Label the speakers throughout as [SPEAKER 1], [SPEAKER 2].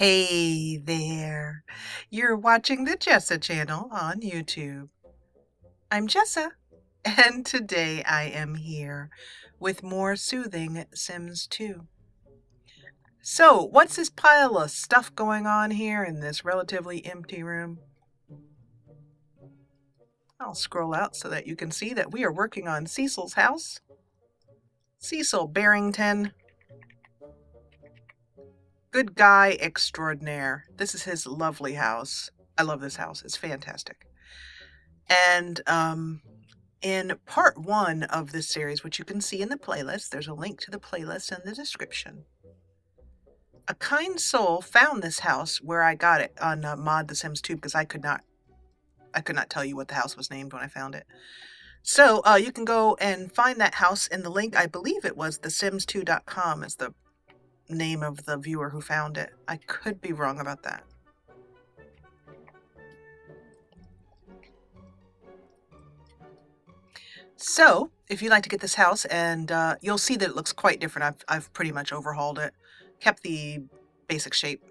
[SPEAKER 1] Hey there. You're watching the Jessa Channel on YouTube. I'm Jessa, and today I am here with more soothing Sims 2. So, what's this pile of stuff going on here in this relatively empty room? I'll scroll out so that you can see that we are working on Cecil's house. Cecil Barrington. Good guy extraordinaire. This is his lovely house. I love this house. It's fantastic. And in part 1 of this series, which you can see in the playlist, there's a link to the playlist in the description. A kind soul found this house where I got it on Mod The Sims 2 because I could not tell you what the house was named when I found it. So you can go and find that house in the link. I believe it was thesims2.com is the name of the viewer who found it. I could be wrong about that. So, if you'd like to get this house, and you'll see that it looks quite different. I've pretty much overhauled it, kept the basic shape,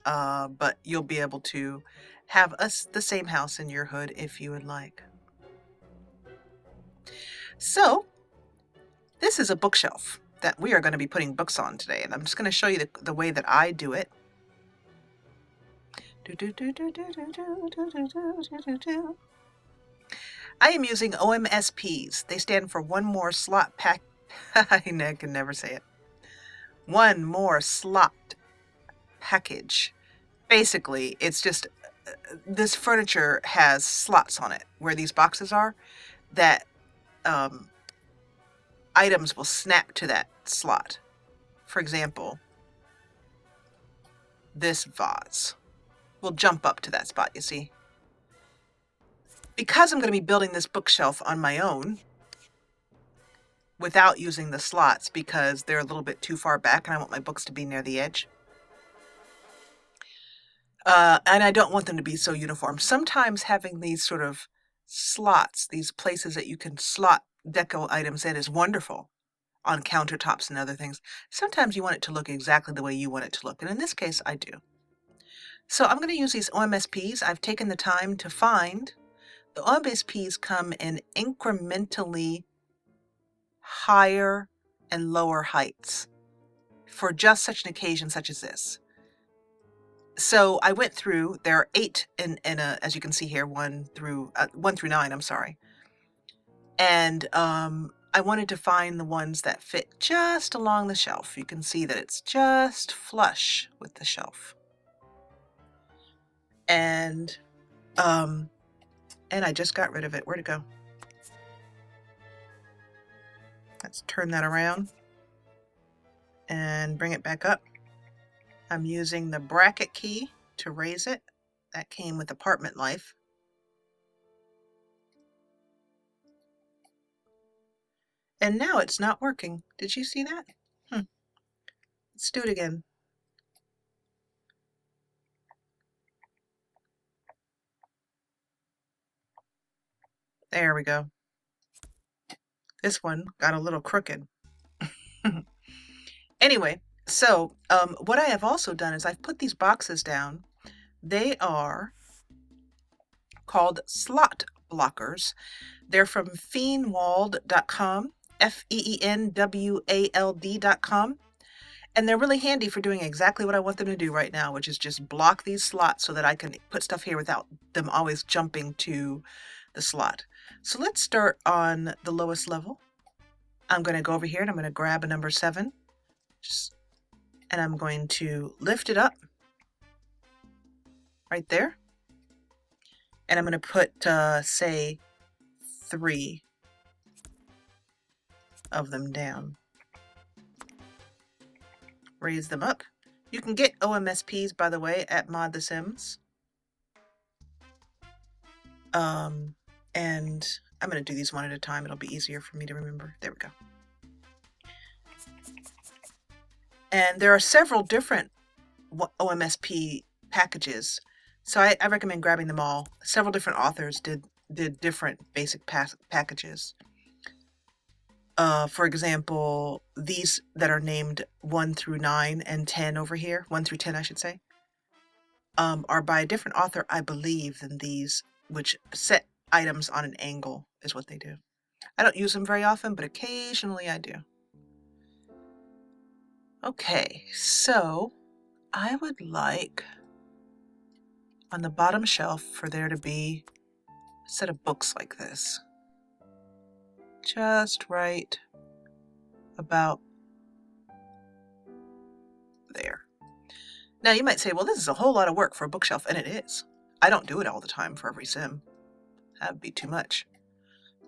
[SPEAKER 1] but you'll be able to have the same house in your hood if you would like. So, this is a bookshelf that we are going to be putting books on today, and I'm just going to show you the way that I do it. I am using OMSPs. They stand for One More Slot Pack. I can never say it. One More Slot Package. Basically, it's just this furniture has slots on it where these boxes are that items will snap to that slot. For example, this vase will jump up to that spot, you see. Because I'm going to be building this bookshelf on my own without using the slots because they're a little bit too far back and I want my books to be near the edge. And I don't want them to be so uniform. Sometimes having these sort of slots, these places that you can slot deco items in is wonderful on countertops and other things. Sometimes you want it to look exactly the way you want it to look. And in this case, I do. So I'm going to use these OMSPs. I've taken the time to find the OMSPs come in incrementally higher and lower heights for just such an occasion such as this. So I went through, there are 8 as you can see here, 1 through 9, I'm sorry. And I wanted to find the ones that fit just along the shelf. You can see that it's just flush with the shelf. And I just got rid of it. Where'd it go? Let's turn that around and bring it back up. I'm using the bracket key to raise it. That came with Apartment Life. And now it's not working. Did you see that? Let's do it again. There we go. This one got a little crooked. Anyway, so what I have also done is I've put these boxes down. They are called slot blockers. They're from feenwald.com, FEENWALD.com. And they're really handy for doing exactly what I want them to do right now, which is just block these slots so that I can put stuff here without them always jumping to the slot. So let's start on the lowest level. I'm going to go over here and I'm going to grab a number 7. And I'm going to lift it up right there. And I'm going to put, say, 3 of them down. Raise them up. You can get OMSPs, by the way, at Mod The Sims. And I'm going to do these one at a time. It'll be easier for me to remember. There we go. And there are several different OMSP packages. So I recommend grabbing them all. Several different authors did different basic packages. For example, these that are named 1 through 9 and 10 over here, 1 through 10, I should say. are by a different author, I believe, than these, which set items on an angle is what they do. I don't use them very often, but occasionally I do. Okay, so I would like on the bottom shelf for there to be a set of books like this. Just right about there. Now you might say, well, this is a whole lot of work for a bookshelf, and it is. I don't do it all the time for every sim. That would be too much.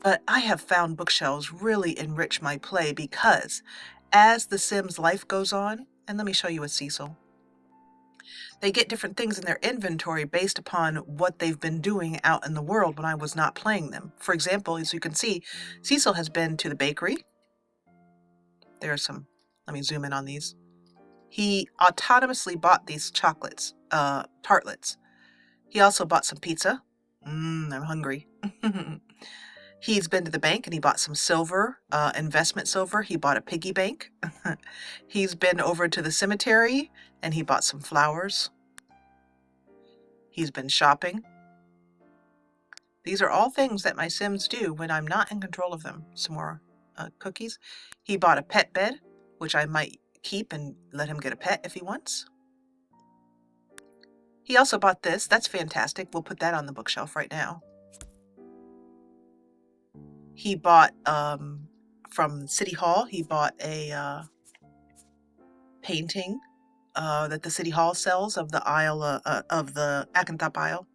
[SPEAKER 1] But I have found bookshelves really enrich my play because as the sim's life goes on, and let me show you with Cecil, they get different things in their inventory based upon what they've been doing out in the world when I was not playing them. For example, as you can see, Cecil has been to the bakery. There's some, let me zoom in on these. He autonomously bought these chocolates, tartlets. He also bought some pizza. I'm hungry. He's been to the bank and he bought some silver, investment silver. He bought a piggy bank. He's been over to the cemetery and he bought some flowers. He's been shopping. These are all things that my Sims do when I'm not in control of them. Some more cookies. He bought a pet bed, which I might keep and let him get a pet if he wants. He also bought this. That's fantastic. We'll put that on the bookshelf right now. He bought, from City Hall, he bought a painting that the City Hall sells of the aisle, of the Akantop aisle.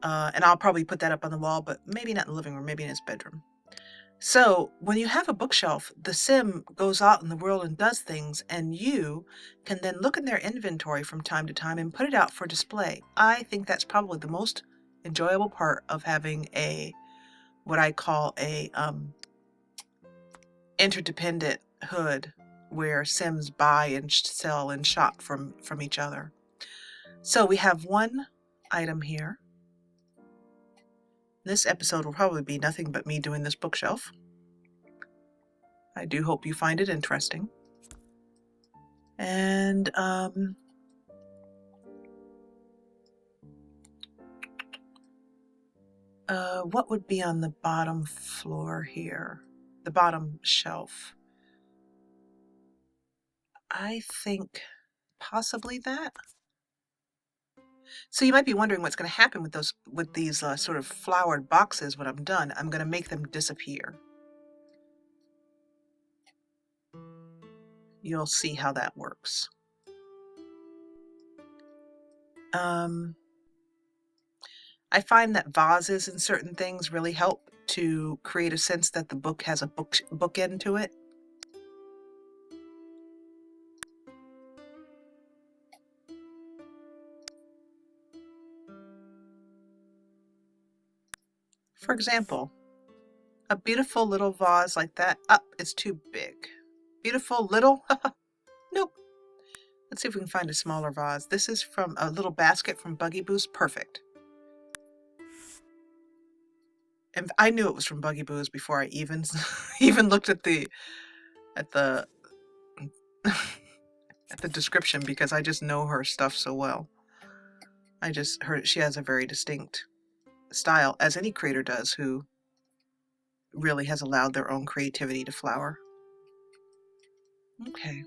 [SPEAKER 1] And I'll probably put that up on the wall, but maybe not in the living room, maybe in his bedroom. So when you have a bookshelf, the sim goes out in the world and does things, and you can then look in their inventory from time to time and put it out for display. I think that's probably the most enjoyable part of having a, what I call a interdependent hood where sims buy and sell and shop from each other. So we have one item here. This episode will probably be nothing but me doing this bookshelf. I do hope you find it interesting. And what would be on the bottom floor here? The bottom shelf. I think possibly that. So you might be wondering what's going to happen with these sort of flowered boxes when I'm done. I'm going to make them disappear. You'll see how that works. I find that vases and certain things really help to create a sense that the book has a bookend to it. For example, a beautiful little vase like that. It's too big. Beautiful little. Nope. Let's see if we can find a smaller vase. This is from a little basket from Buggy Boost. Perfect. And I knew it was from Buggy Boost before I even looked at the at the description, because I just know her stuff so well. I just heard she has a very distinct style, as any creator does who really has allowed their own creativity to flower. Okay.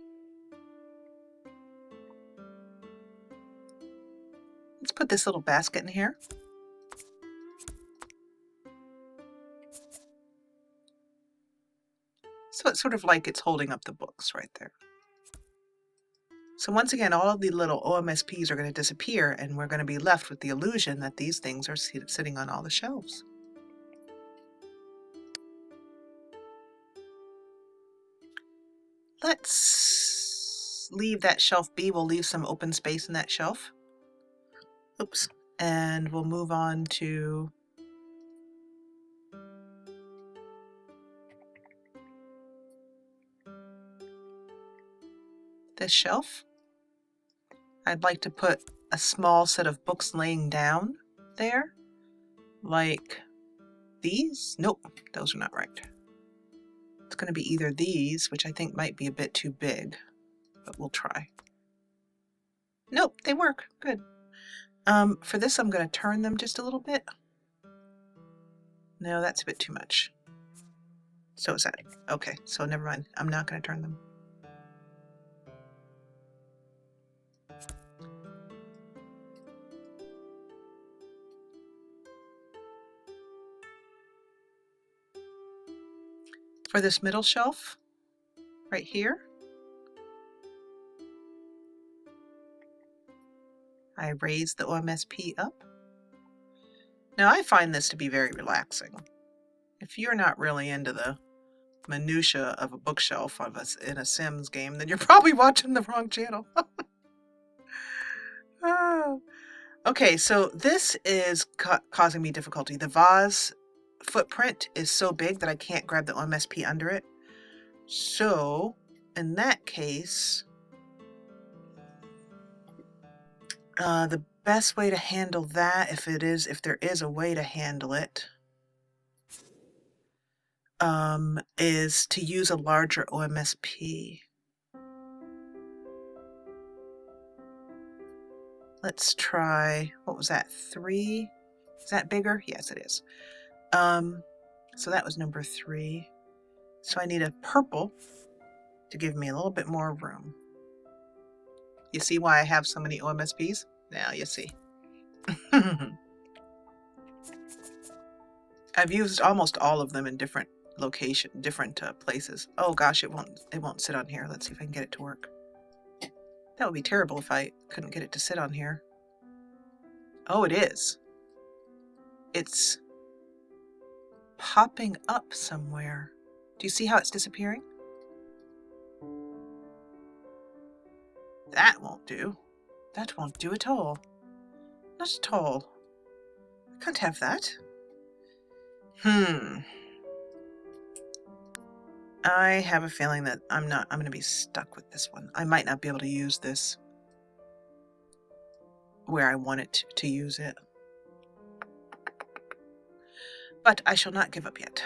[SPEAKER 1] Let's put this little basket in here. So it's sort of like it's holding up the books right there. So once again, all of the little OMSPs are going to disappear, and we're going to be left with the illusion that these things are sitting on all the shelves. Let's leave that shelf be. We'll leave some open space in that shelf. Oops. And we'll move on to this shelf. I'd like to put a small set of books laying down there, like these. Nope, those are not right. It's going to be either these, which I think might be a bit too big, but we'll try. Nope, they work. Good. For this, I'm going to turn them just a little bit. No, that's a bit too much. So is that. Okay, so never mind. I'm not going to turn them. For this middle shelf, right here, I raise the OMSP up. Now I find this to be very relaxing. If you're not really into the minutia of a bookshelf in a Sims game, then you're probably watching the wrong channel. Oh. Okay, so this is causing me difficulty. The vase footprint is so big that I can't grab the OMSP under it. So in that case, the best way to handle that, if there is a way to handle it, is to use a larger OMSP. Let's try, what was that, 3? Is that bigger? Yes, it is. So that was number 3. So I need a purple to give me a little bit more room. You see why I have so many OMSPs? Now you see. I've used almost all of them in different places. Oh gosh, it won't sit on here. Let's see if I can get it to work. That would be terrible if I couldn't get it to sit on here. Oh, it is. It's popping up somewhere. Do you see how it's disappearing? That won't do. That won't do at all. Not at all. I can't have that. I have a feeling that I'm going to be stuck with this one. I might not be able to use this where I want it to use it. But I shall not give up yet.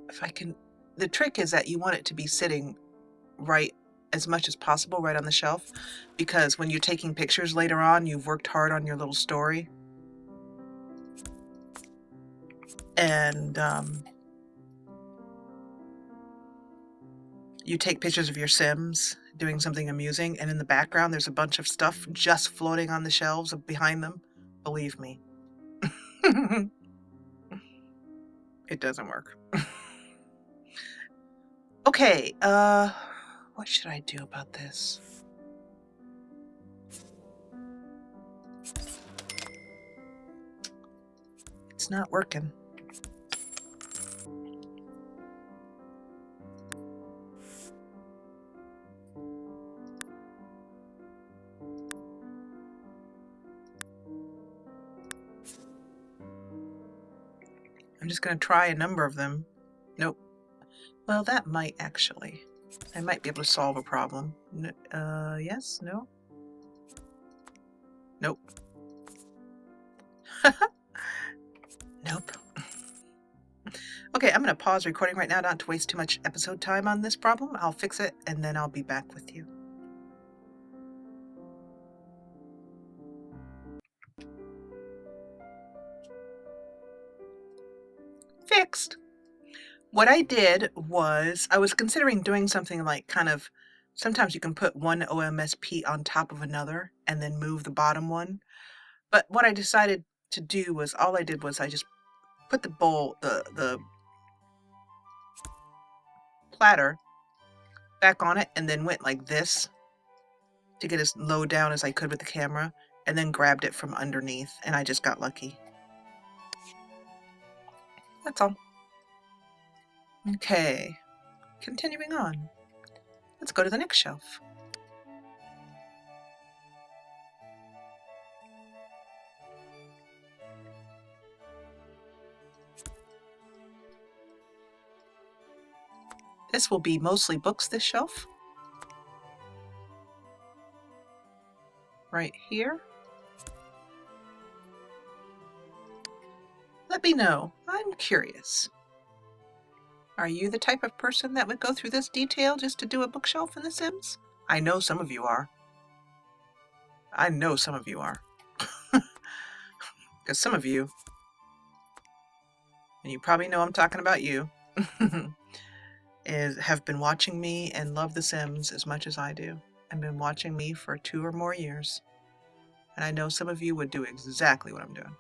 [SPEAKER 1] If I can, the trick is that you want it to be sitting right as much as possible right on the shelf, because when you're taking pictures later on, you've worked hard on your little story. And you take pictures of your Sims doing something amusing, and in the background there's a bunch of stuff just floating on the shelves behind them. Believe me. It doesn't work. Okay, what should I do about this? It's not working. I'm just going to try a number of them. Nope. Well, that might actually. I might be able to solve a problem. Yes? No? Nope. Nope. Okay, I'm going to pause recording right now not to waste too much episode time on this problem. I'll fix it and then I'll be back with you. Fixed. What I did was, I was considering doing something like kind of, sometimes you can put one OMSP on top of another and then move the bottom one. But what I decided to do was, all I did was I just put the bowl, the platter back on it and then went like this to get as low down as I could with the camera, and then grabbed it from underneath, and I just got lucky. That's all. Okay, continuing on. Let's go to the next shelf. This will be mostly books, this shelf. Right here. Let me know. I'm curious. Are you the type of person that would go through this detail just to do a bookshelf in The Sims? I know some of you are. I know some of you are. Because some of you, and you probably know I'm talking about you, have been watching me and love The Sims as much as I do, and been watching me for 2 or more years. And I know some of you would do exactly what I'm doing.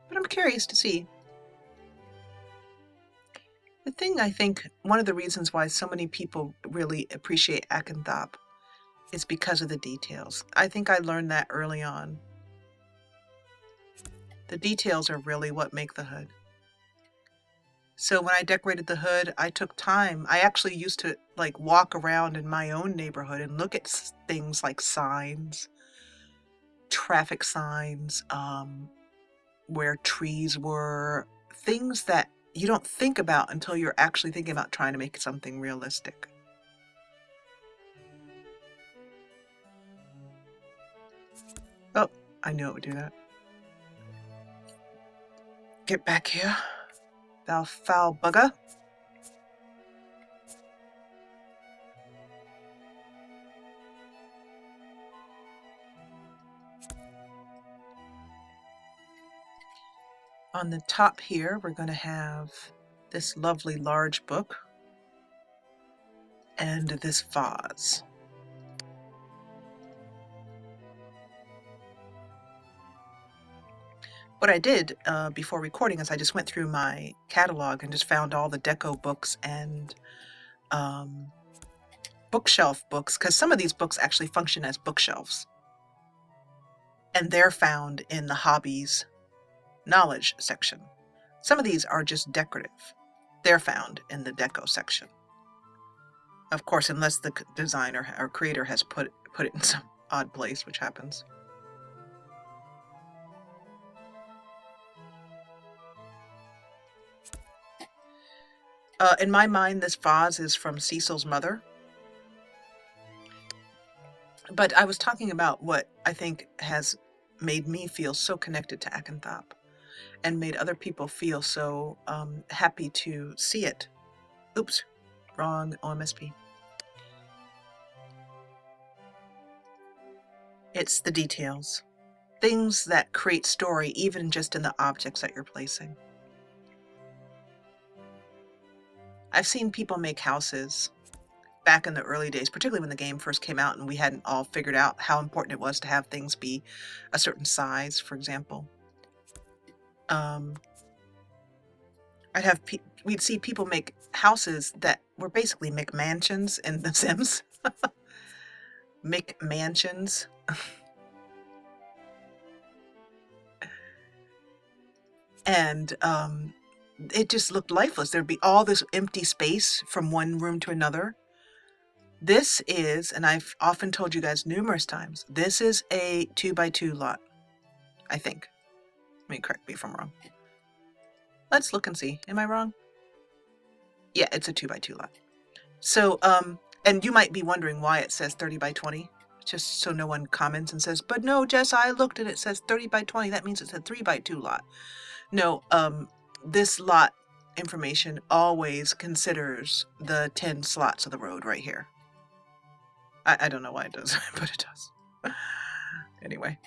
[SPEAKER 1] But I'm curious to see. The thing, I think, one of the reasons why so many people really appreciate Akanthop is because of the details. I think I learned that early on. The details are really what make the hood. So when I decorated the hood, I took time. I actually used to like walk around in my own neighborhood and look at things like signs, traffic signs, where trees were, things that you don't think about until you're actually thinking about trying to make something realistic. Oh, I knew it would do that. Get back here, thou foul bugger. On the top here, we're going to have this lovely large book and this vase. What I did before recording is I just went through my catalog and just found all the deco books and bookshelf books, because some of these books actually function as bookshelves. And they're found in the hobbies knowledge section. Some of these are just decorative. They're found in the deco section. Of course, unless the designer or creator has put it in some odd place, which happens. In my mind, this vase is from Cecil's mother. But I was talking about what I think has made me feel so connected to Akanthop and made other people feel so happy to see it. Oops, wrong OMSP. It's the details. Things that create story even just in the objects that you're placing. I've seen people make houses back in the early days, particularly when the game first came out and we hadn't all figured out how important it was to have things be a certain size, for example. We'd see people make houses that were basically McMansions in The Sims. McMansions. And it just looked lifeless. There'd be all this empty space from one room to another. This is, and I've often told you guys numerous times, this is a 2x2 lot, I think. Let me correct me if I'm wrong. Let's look and see. Am I wrong? Yeah, it's a 2x2 lot. So, and you might be wondering why it says 30x20, just so no one comments and says, but no, Jess, I looked and it says 30x20. That means it's a 3x2 lot. No, this lot information always considers the 10 slots of the road right here. I don't know why it does, but it does. Anyway.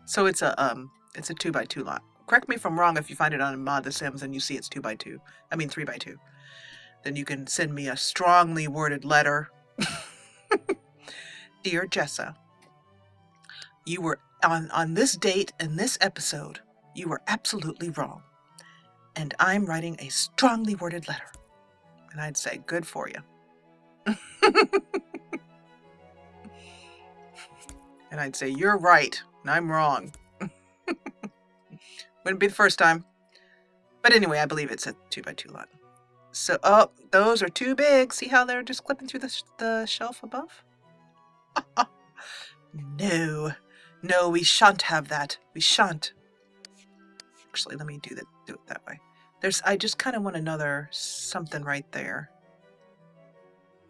[SPEAKER 1] So it's a 2x2 lot. Correct me if I'm wrong if you find it on Mod The Sims and you see it's 2x2. I mean 3x2. Then you can send me a strongly worded letter. Dear Jessa, you were on this date in this episode, you were absolutely wrong. And I'm writing a strongly worded letter. And I'd say, good for you. And I'd say, you're right, and I'm wrong. Wouldn't be the first time. But anyway, I believe it's a 2x2 lot. So, oh, those are too big. See how they're just clipping through the shelf above? No, we shan't have that. We shan't. Actually, let me do it that way. I just kind of want another something right there.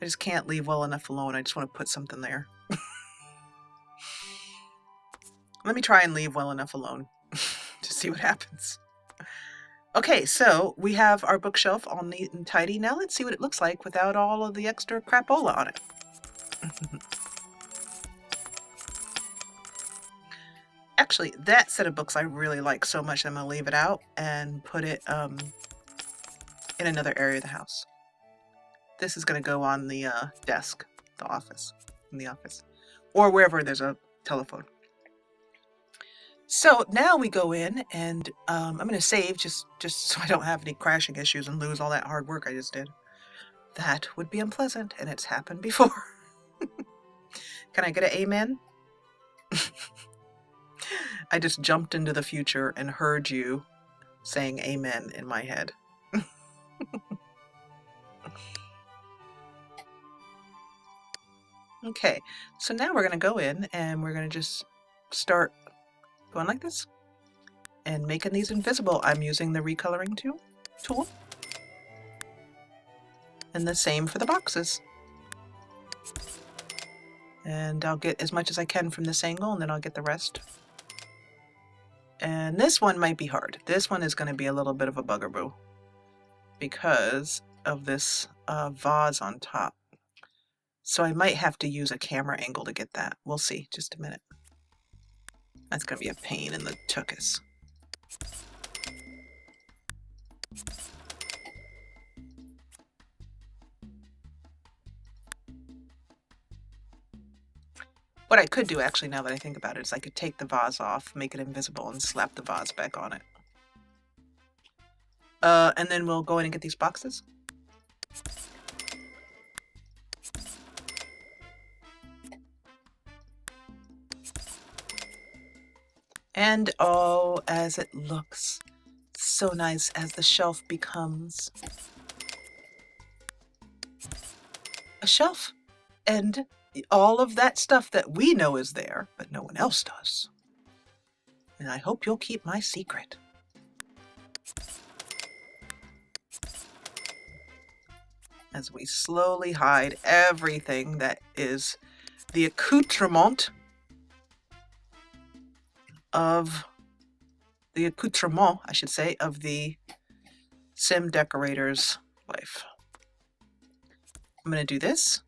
[SPEAKER 1] I just can't leave well enough alone. I just want to put something there. Let me try and leave well enough alone to see what happens. Okay, so we have our bookshelf all neat and tidy. Now let's see what it looks like without all of the extra crapola on it. Actually, that set of books I really like so much, I'm going to leave it out and put it in another area of the house. This is going to go on the desk, in the office, or wherever there's a telephone. So now we go in and I'm going to save just so I don't have any crashing issues and lose all that hard work I just did. That would be unpleasant, and it's happened before. Can I get an amen? I just jumped into the future and heard you saying amen in my head. Okay, so now we're going to go in and we're going to just start going like this and making these invisible. I'm using the recoloring tool. And the same for the boxes. And I'll get as much as I can from this angle, and then I'll get the rest. And this one might be hard. This one is going to be a little bit of a bugaboo because of this vase on top. So I might have to use a camera angle to get that. We'll see. Just a minute. That's going to be a pain in the tuchus. What I could do, actually, now that I think about it, is I could take the vase off, make it invisible, and slap the vase back on it. And then we'll go in and get these boxes. And oh, as it looks so nice as the shelf becomes a shelf. And all of that stuff that we know is there, but no one else does. And I hope you'll keep my secret. As we slowly hide everything that is the accoutrement of the sim decorator's life. I'm going to do this.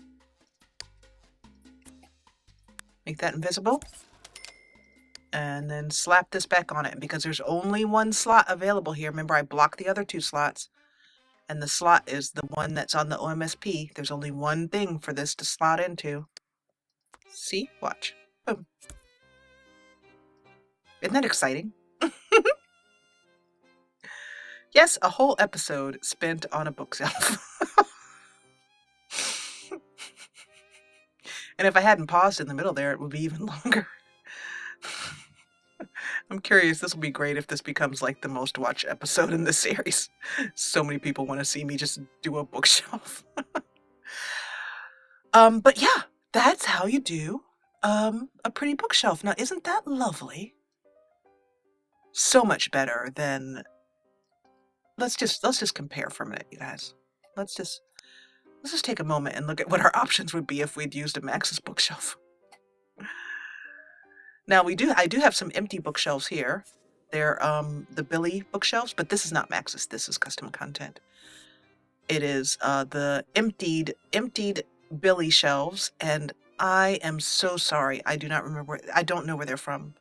[SPEAKER 1] Make that invisible. And then slap this back on it because there's only one slot available here. Remember, I blocked the other two slots. And the slot is the one that's on the OMSP. There's only one thing for this to slot into. See? Watch. Boom. Isn't that exciting? Yes, a whole episode spent on a bookshelf. And if I hadn't paused in the middle there, it would be even longer. I'm curious, this will be great if this becomes like the most watched episode in the series. So many people want to see me just do a bookshelf. But yeah, that's how you do a pretty bookshelf. Now, isn't that lovely? So much better than... Let's just compare for a minute, you guys. Let's just take a moment and look at what our options would be if we'd used a Maxis bookshelf. Now I do have some empty bookshelves here. They're the Billy bookshelves, but this is not Maxis. This is custom content. It is the emptied Billy shelves, and I am so sorry. I do not remember. I don't know where they're from.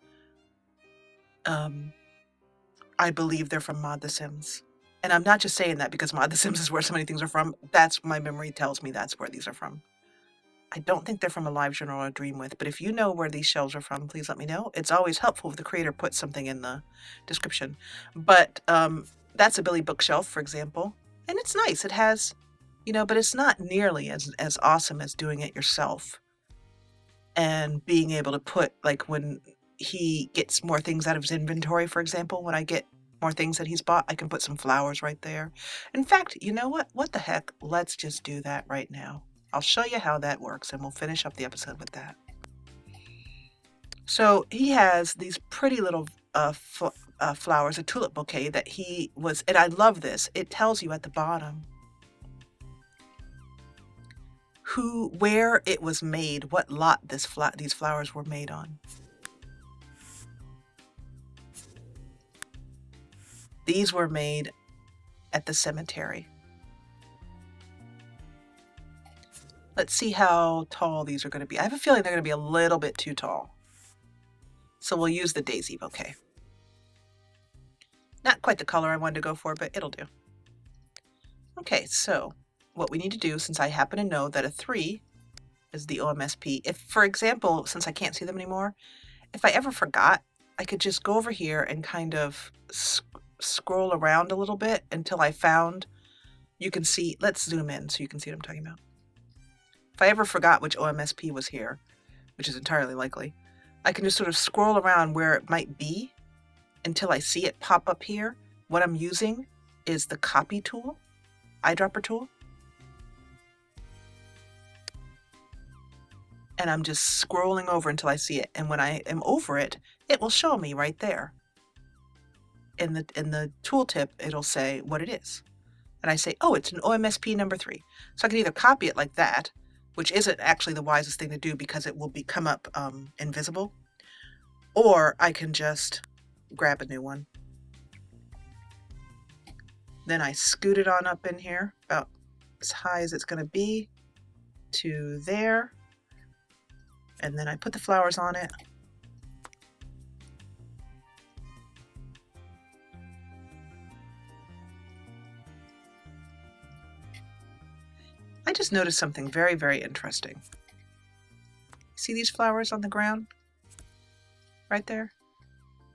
[SPEAKER 1] I believe they're from Mod the Sims. And I'm not just saying that because Mod the Sims is where so many things are from. That's my memory tells me that's where these are from. I don't think they're from a live journal or Dream With, but if you know where these shelves are from, please let me know. It's always helpful if the creator puts something in the description. But that's a Billy bookshelf, for example. And it's nice. It has, but it's not nearly as awesome as doing it yourself. And being able to put, like when he gets more things out of his inventory, for example, when I get more things that he's bought, I can put some flowers right there. In fact, you know what? What the heck? Let's just do that right now. I'll show you how that works, and we'll finish up the episode with that. So he has these pretty little flowers, a tulip bouquet that he was, and I love this. It tells you at the bottom where it was made, what lot these flowers were made on. These were made at the cemetery. Let's see how tall these are going to be. I have a feeling they're going to be a little bit too tall. So we'll use the daisy bouquet. Not quite the color I wanted to go for, but it'll do. Okay, so what we need to do, since I happen to know that a 3 is the OMSP, if, for example, since I can't see them anymore, if I ever forgot, I could just go over here and kind of scroll around a little bit until I found, you can see, let's zoom in so you can see what I'm talking about. If I ever forgot which OMSP was here, which is entirely likely, I can just sort of scroll around where it might be until I see it pop up here. What I'm using is the copy tool, eyedropper tool. And I'm just scrolling over until I see it. And when I am over it, it will show me right there. In the tooltip, it'll say what it is. And I say, oh, it's an OMSP number 3. So I can either copy it like that, which isn't actually the wisest thing to do because it will come up invisible, or I can just grab a new one. Then I scoot it on up in here, about as high as it's going to be to there. And then I put the flowers on it. I just noticed something very, very interesting. See these flowers on the ground? Right there?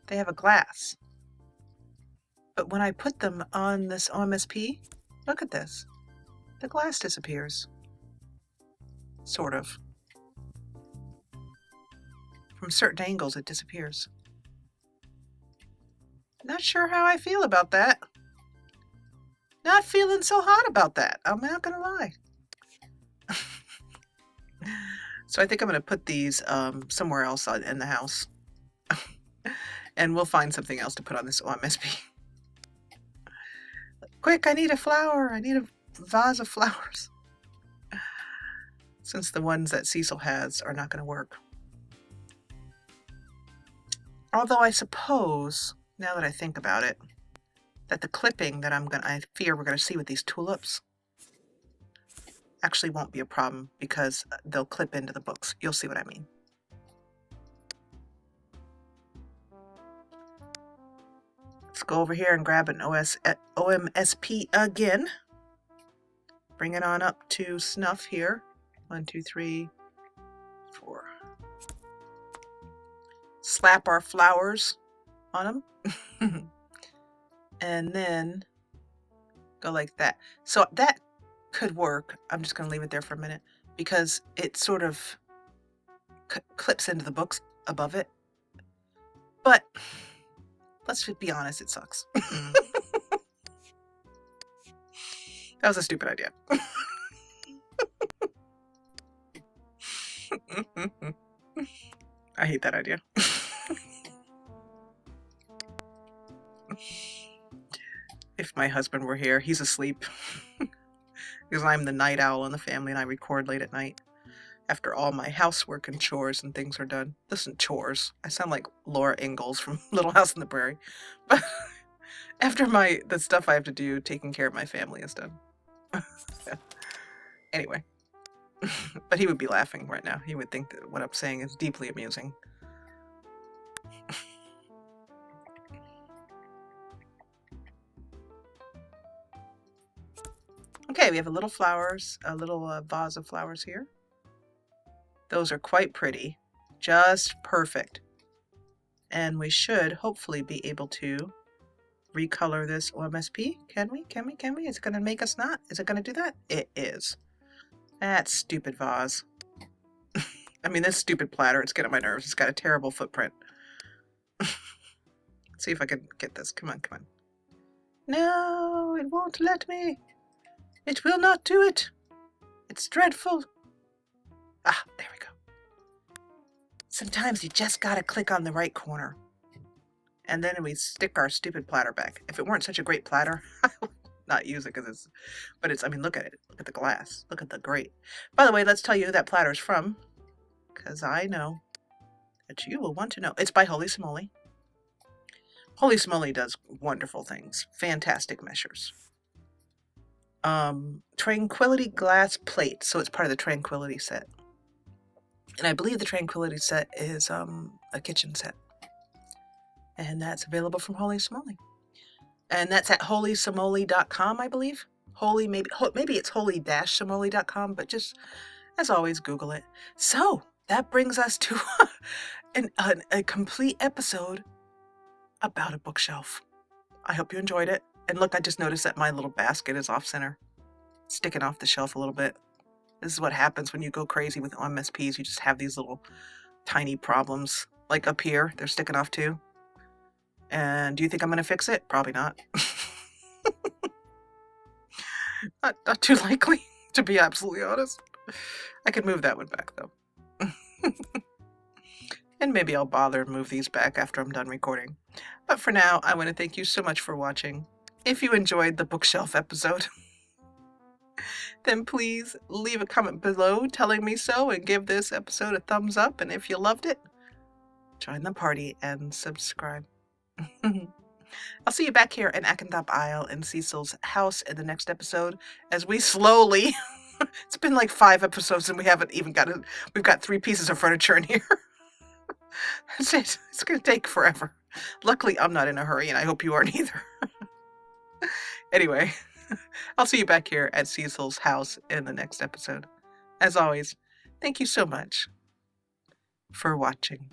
[SPEAKER 1] They have a glass. But when I put them on this OMSP, look at this. The glass disappears. Sort of. From certain angles, it disappears. Not sure how I feel about that. Not feeling so hot about that. I'm not gonna lie. So I think I'm going to put these somewhere else in the house. And we'll find something else to put on this OMSP. Quick, I need a flower. I need a vase of flowers. Since the ones that Cecil has are not going to work. Although I suppose, now that I think about it, that the clipping that I fear we're going to see with these tulips actually won't be a problem because they'll clip into the books. You'll see what I mean. Let's go over here and grab an OMSP again. Bring it on up to snuff here. 1, 2, 3, 4. Slap our flowers on them. And then go like that. So that could work. I'm just going to leave it there for a minute because it sort of clips into the books above it. But let's just be honest, it sucks. That was a stupid idea. I hate that idea. If my husband were here, he's asleep. Because I'm the night owl in the family and I record late at night after all my housework and chores and things are done. Listen, chores. I sound like Laura Ingalls from Little House on the Prairie. But after the stuff I have to do, taking care of my family is done. Anyway. But he would be laughing right now. He would think that what I'm saying is deeply amusing. Okay, we have a little flowers, a little vase of flowers here. Those are quite pretty, just perfect. And we should hopefully be able to recolor this OMSP. Can we? Is it going to make us not? Is it going to do that? It is. That stupid vase. I mean, this stupid platter, it's getting on my nerves. It's got a terrible footprint. Let's see if I can get this. Come on, come on. No, it won't let me. It will not do it. It's dreadful. Ah, there we go. Sometimes you just gotta click on the right corner. And then we stick our stupid platter back. If it weren't such a great platter, I would not use it because I mean, look at it. Look at the glass. Look at the grate. By the way, let's tell you who that platter is from. Because I know that you will want to know. It's by Holy Simoly. Holy Smoly does wonderful things. Fantastic measures. Tranquility glass plate. So it's part of the Tranquility set. And I believe the Tranquility set is a kitchen set. And that's available from Holy Smoly. And that's at holysomoli.com, I believe. Maybe it's holy-somoli.com, but just, as always, Google it. So that brings us to a complete episode about a bookshelf. I hope you enjoyed it. And look, I just noticed that my little basket is off center, sticking off the shelf a little bit. This is what happens when you go crazy with OMSPs. You just have these little tiny problems. Like up here, they're sticking off too. And do you think I'm going to fix it? Probably not. Not too likely, to be absolutely honest. I could move that one back, though. And maybe I'll bother and move these back after I'm done recording. But for now, I want to thank you so much for watching. If you enjoyed the bookshelf episode, then please leave a comment below telling me so and give this episode a thumbs up. And if you loved it, join the party and subscribe. I'll see you back here in Akendop Isle in Cecil's house in the next episode as we slowly, it's been like 5 episodes and we haven't even we've got 3 pieces of furniture in here. That's it. It's going to take forever. Luckily, I'm not in a hurry and I hope you aren't either. Anyway, I'll see you back here at Cecil's house in the next episode. As always, thank you so much for watching.